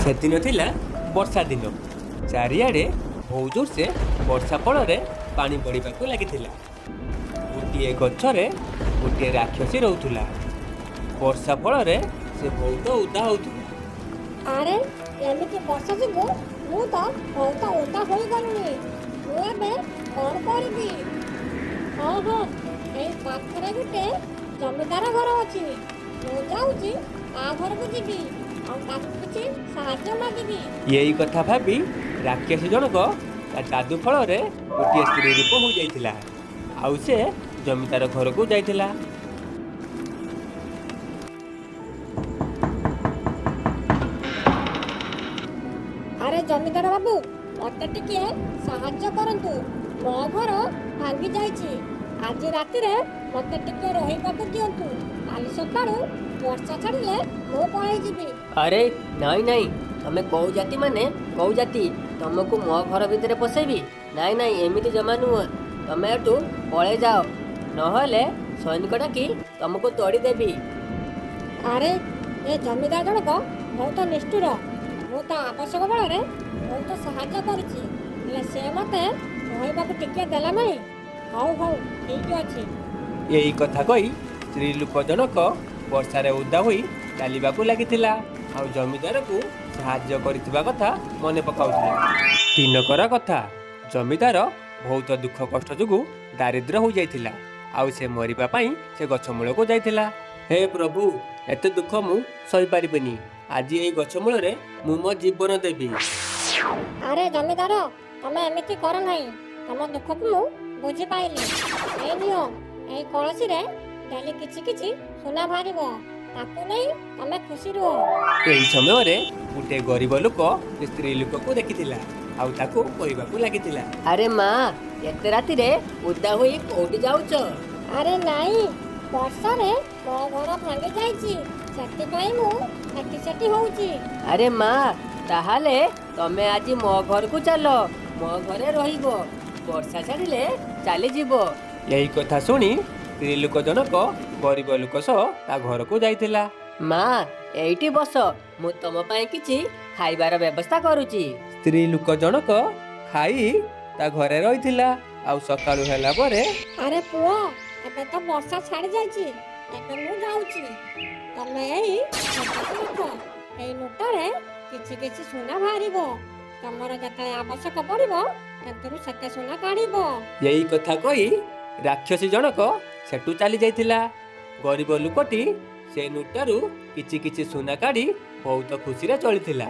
ସେଦିନ ଥିଲା ବର୍ଷା ଦିନ। ଚାରିଆଡ଼େ ବହୁତ ଜୋରସେ ବର୍ଷା ଫଳରେ ପାଣି ପଡ଼ିବାକୁ ଲାଗିଥିଲା। ଗୋଟିଏ ଗଛରେ ଗୋଟିଏ ରାକ୍ଷସୀ ରହୁଥିଲା। ବର୍ଷା ଫଳରେ ସେ ବହୁତ ଓଦା ହେଉଥିଲା। ଆରେ ଏମିତି ବର୍ଷା ଯୋଗୁଁ ମୁଁ ତ ବହୁତ ଓଦା ହୋଇଗଲିଣି। ମୁଁ ଏବେ କ'ଣ କରିବି? ହଁ ହଁ, ଏଇ ପାଖରେ ଗୋଟେ ଜମିଦାର ଘର ଅଛି। ମୁଁ ଯାଉଛି ତା ଘରକୁ ଯିବି ଆଉ ତାକୁ କିଛି ସାହାଯ୍ୟ ମାଗିବି। ଏଇ କଥା ଭାବି ରାକ୍ଷସୀ ଜଣକ ତା ଯାଦୁ ଫଳରେ ଗୋଟିଏ ସ୍ତ୍ରୀ ରୂପ ହୋଇଯାଇଥିଲା। ଆଉ ସେ ଜମିଦାର ଘରକୁ ଯାଇଥିଲା। ଆରେ ଜମିଦାର ବାବୁ, ମୋତେ ଟିକେ ସାହାଯ୍ୟ କରନ୍ତୁ। ମୋ ଘର ଭାଙ୍ଗି ଯାଇଛି। ଆଜି ରାତିରେ ମୋତେ ଟିକେ ରହିବାକୁ ଦିଅନ୍ତୁ। କାଲି ସକାଳୁ ବର୍ଷା ଛାଡ଼ିଲେ ମୁଁ ପଳେଇ ଯିବି। ଆରେ ନାଇଁ ନାଇଁ, ତମେ କୋଉ ଜାତି ମାନେ କୋଉ ଜାତି? ତମକୁ ମୋ ଘର ଭିତରେ ପଶେଇବି? ନାଇଁ ନାଇଁ, ଏମିତି ଜମା ନୁହଁ। ତମେ ଏଠୁ ପଳେଇ ଯାଅ, ନହେଲେ ସୈନିକ ଡାକି ତମକୁ ତୋଡ଼ିଦେବି। ଆରେ ଏ ଜମିଦାର ଜଣକ ବହୁତ ନିଷ୍ଠୁର। ମୁଁ ତା ଆବଶ୍ୟକ ବେଳରେ ବହୁତ ସାହାଯ୍ୟ କରିଛି, ହେଲେ ସେ ମୋତେ ରହିବାକୁ ଟିକେ ଦେଲା ନାହିଁ। ହଉ ହଉ, ଠିକ୍ ଅଛି। ଏଇ କଥା କହି ସ୍ତ୍ରୀ ଲୋକ ଜଣକ ବର୍ଷାରେ ଓଦା ହୋଇ ଚାଲିବାକୁ ଲାଗିଥିଲା। ଆଉ ଜମିଦାରକୁ ସାହାଯ୍ୟ କରିଥିବା କଥା ମନେ ପକାଉଥିଲା। ଦିନକର କଥା, ଜମିଦାର ବହୁତ ଦୁଃଖ କଷ୍ଟ ଯୋଗୁଁ ଦାରିଦ୍ର୍ୟ ହୋଇଯାଇଥିଲା। ଆଉ ସେ ମରିବା ପାଇଁ ସେ ଗଛ ମୂଳକୁ ଯାଇଥିଲା। ହେ ପ୍ରଭୁ, ଏତେ ଦୁଃଖ ମୁଁ ସହିପାରିବିନି। ଆଜି ଏଇ ଗଛ ମୂଳରେ ମୁଁ ମୋ ଜୀବନ ଦେବି। ଆରେ ଜମିଦାର, ତମେ ଏମିତି କର ନାହିଁ। ତମ ଦୁଃଖକୁ ମୁଁ ବୁଝିପାରିଲି। ଏଇ ନିଅ, ଏଇ କଳସୀରେ ଡେଲି କିଛି କିଛି ସୁନା ବାହାରିବ। ତାକୁ ନେଇ ତମେ ଖୁସି ରୁହ। ଏହି ସମୟରେ ଗୋଟେ ଗରିବ ଲୋକ ସେ ସ୍ତ୍ରୀ ଲୋକକୁ ଦେଖିଥିଲା। ଆଉ ତାକୁ କହିବାକୁ ଲାଗିଥିଲା, ଆରେ ମା, ଏତେ ରାତିରେ ଓଦା ହୋଇ କୋଉଠି ଯାଉଛ? ଆରେ ନାଇଁ, ବର୍ଷାରେ ମୋ ଘର ଭାଙ୍ଗି ଯାଇଛି। ସେଥିପାଇଁ ମୁଁ ଏଠି ସେଠି ହଉଛି। ଆରେ ମା, ତାହେଲେ ତମେ ଆଜି ମୋ ଘରକୁ ଚାଲ, ମୋ ଘରେ ରହିବ। ବର୍ଷା ଛାଡ଼ିଲେ ଚାଲିଯିବ। ଏହି କଥା ଶୁଣି ସ୍ତ୍ରୀ ଲୋକ ଜଣକ ଗରିବ ଲୋକ ସହ ତା ଘରକୁ ଯାଇଥିଲା। ମା, ଏଇଠି ବସ, ମୁଁ ତମ ପାଇଁ କିଛି ଖାଇବାର ବ୍ୟବସ୍ଥା କରୁଛି। ସ୍ତ୍ରୀ ଲୋକ ଜଣକ ଖାଇ ତା ଘରେ ରହିଥିଲା। ଆଉ ସକାଳୁ ହେଲା ପରେ ଆରେ ପୁଅ, ଏବେ ତ ବର୍ଷା ଛାଡ଼ି ଯାଇଛି। ଏବେ ମୁଁ ଯାଉଛି। ତମେ ଏଇ ନୋଟକୁ ରଖ। ଏଇ ନୋଟରେ କିଛି କିଛି ସୁନା ବାହାରିବ। ତମର ଯେତେବେଳେ ଆବଶ୍ୟକ ପଡ଼ିବ, ଏଥିରୁ ସେତେ ସୁନା କାଢ଼ିବ। ଏଇ କଥା କହି ରାକ୍ଷସୀ ଜଣକ ସେଠୁ ଚାଲି ଯାଇଥିଲା। ଗରିବ ଲୋକଟି ସେ ନୋଟରୁ କିଛି କିଛି ସୁନା କାଢ଼ି ବହୁତ ଖୁସିରେ ଚଳିଥିଲା।